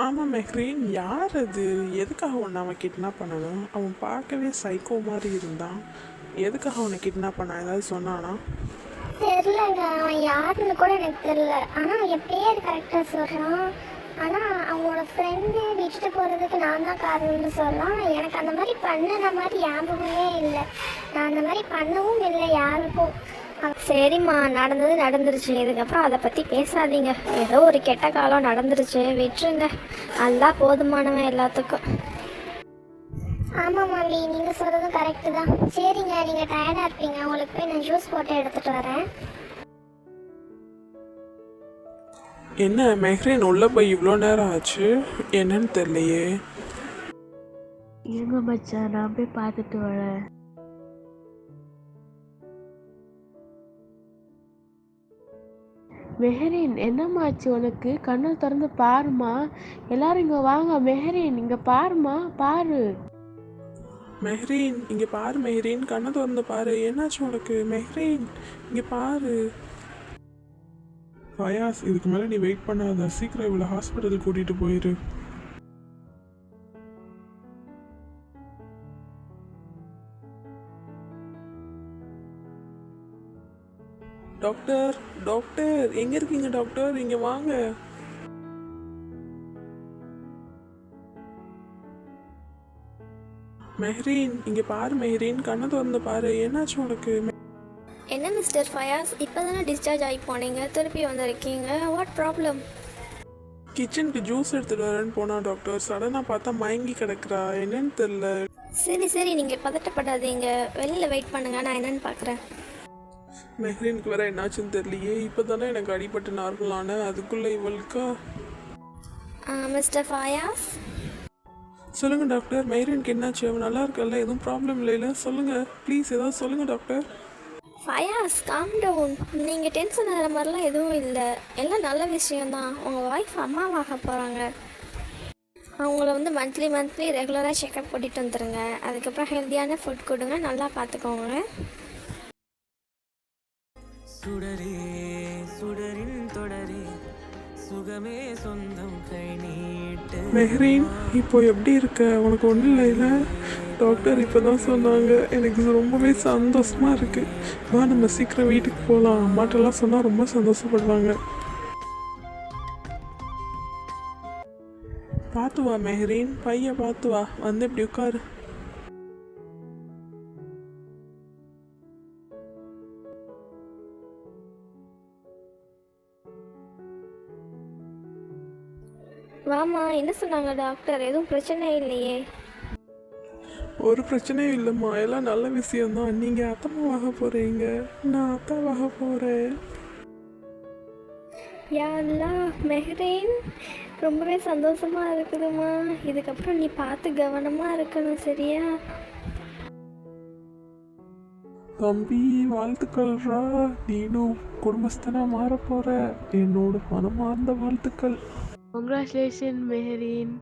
ஆமாம் மெஹ்ரீன், யார் அது? எதுக்காக உன்னை அவன் கிட்னாப் பண்ணணும்? அவன் பார்க்கவே சைக்கோ மாதிரி இருந்தான். எதுக்காக அவனை கிட்னாப் பண்ண ஏதாவது சொன்னானா? தெரிலங்க, அவன் யாருன்னு கூட எனக்கு தெரில. ஆனால் அவன் என் பேர் கரெக்டாக சொல்கிறான். ஆனால் அவனோட ஃப்ரெண்டு விட்டுட்டு போகிறதுக்கு நான் தான் காரணம்னு சொல்லலாம். எனக்கு அந்த மாதிரி பண்ணின மாதிரி ஞாபகமே இல்லை. நான் அந்த மாதிரி பண்ணவும் இல்லை யாருக்கும். சரிம்மா, நடந்தது நடந்துருச்சு. இதுக்கப்புறம் அதை பற்றி பேசாதீங்க. ஏதோ ஒரு கெட்ட காலம் நடந்துருச்சு, விட்டுருங்க. அதுதான் போதுமானவன் எல்லாத்துக்கும். ஆமாம் மாமி, நீங்கள் சொல்கிறதும் கரெக்டு தான். சரிங்க, நீங்கள் டயர்டாக இருப்பீங்க. உங்களுக்கு போய் நான் ஜூஸ் போட்டு எடுத்துகிட்டு வரேன். என்ன மெஹ்ரீன், உள்ளே போய் இவ்வளோ நேரம் ஆச்சு, என்னன்னு தெரியலையே. இருங்க மச்சான், நான் போய் பார்த்துட்டு வரேன். மெஹரீன், என்னம்மாச்சு உனக்கு? கண்ணை திறந்து பாருமா. எல்லாரும் இங்கே வாங்க. மெஹரீன், இங்கே பாருமா, பாரு. மெஹ்ரீன், இங்கே பாரு மெஹ்ரீன், கண்ணை திறந்து பாரு. என்னாச்சு உனக்கு? மெஹ்ரீன், இங்கே பாரு. ஃபயாஸ், இதுக்கு மேலே நீ வெயிட் பண்ணாத, சீக்கிரம் இவ்வளோ ஹாஸ்பிட்டலுக்கு கூட்டிகிட்டு போயிரு. டாக்டர், டாக்டர், எங்கே இருக்கீங்க டாக்டர்? இங்கே வாங்க. மெஹ்ரீன், இங்கே பாரு மெஹ்ரீன், கண்ணை திறந்து பாரு. என்னாச்சு உனக்கு? என்ன மிஸ்டர் ஃபயாஸ், இப்போ தானே டிஸ்சார்ஜ் ஆகி போனீங்க, திருப்பி வந்திருக்கீங்க. What problem? கிச்சனுக்கு ஜூஸ் எடுத்துகிட்டு வரேன்னு போனா டாக்டர், சடனாக பார்த்தா மயங்கி கிடக்குறா. என்னன்னு தெரில. சரி, நீங்கள் பதட்டப்படாதீங்க. வெளியில் வெயிட் பண்ணுங்கள், நான் என்னென்னு பார்க்குறேன். மெஹ்ரீனுக்கு வேற என்னாச்சுன்னு தெரியலையே. இப்போ தானே எனக்கு அடிபட்டு நார்மலான, அதுக்குள்ளே இவளுக்கா? மிஸ்டர் ஃபயாஸ், சொல்லுங்க டாக்டர், மெஹ்ரீனுக்கு என்னாச்சு? அவன் நல்லா இருக்கல்ல, எதுவும் ப்ராப்ளம் இல்லைல்ல? சொல்லுங்க ப்ளீஸ், ஏதாவது சொல்லுங்க டாக்டர். Fayaz, calm down. நீங்கள் டென்ஷன் ஆகிற மாதிரிலாம் எதுவும் இல்லை. எல்லாம் நல்ல விஷயந்தான். உங்கள் ஒய்ஃப் அம்மாவாக போகிறாங்க. அவங்கள வந்து மந்த்லி ரெகுலராக செக்அப் கூட்டிகிட்டு வந்துடுங்க. அதுக்கப்புறம் ஹெல்த்தியான ஃபுட் கொடுங்க, நல்லா பார்த்துக்கோங்க. சுடரே சுடரின் தொடரே சுகமே சொந்தம் கை நீட்டு. மெஹ்ரீன், இப்போ எப்படி இருக்க? உனக்கு ஒன்றும் இல்லைல்ல? டாக்டர் இப்போ தான் சொன்னாங்க. எனக்கு ரொம்பவே சந்தோஷமாக இருக்குது. வா, நம்ம சீக்கிரம் வீட்டுக்கு போகலாம். அம்மாட்டெல்லாம் சொன்னால் ரொம்ப சந்தோஷப்படுவாங்க. பார்த்து வா மெஹ்ரீன், பையன் பார்த்து வா. வந்து இப்படி உட்காரு. வாமா, என்ன சொன்னாங்க டாக்டர்? எதுவும் பிரச்சனை இல்லையே? ஒரு பிரச்சனையும் இல்லைம்மா, எல்லாம் நல்ல விஷயம்தான். நீங்கள் அத்தம்மாவாக போகிறீங்க, நான் அத்தாவாக போகிறேன். யா அல்லாஹ், மெஹ்ரீன், ரொம்பவே சந்தோஷமாக இருக்குதுமா. இதுக்கப்புறம் நீ பார்த்து கவனமாக இருக்கணும், சரியா? தம்பி, வாழ்த்துக்கள்ரா. நீனும் குடும்பஸ்தனா மாற போற. என்னோட மனமார்ந்த வாழ்த்துக்கள். கங்க்ராச்சுலேஷன் மெஹரீன்.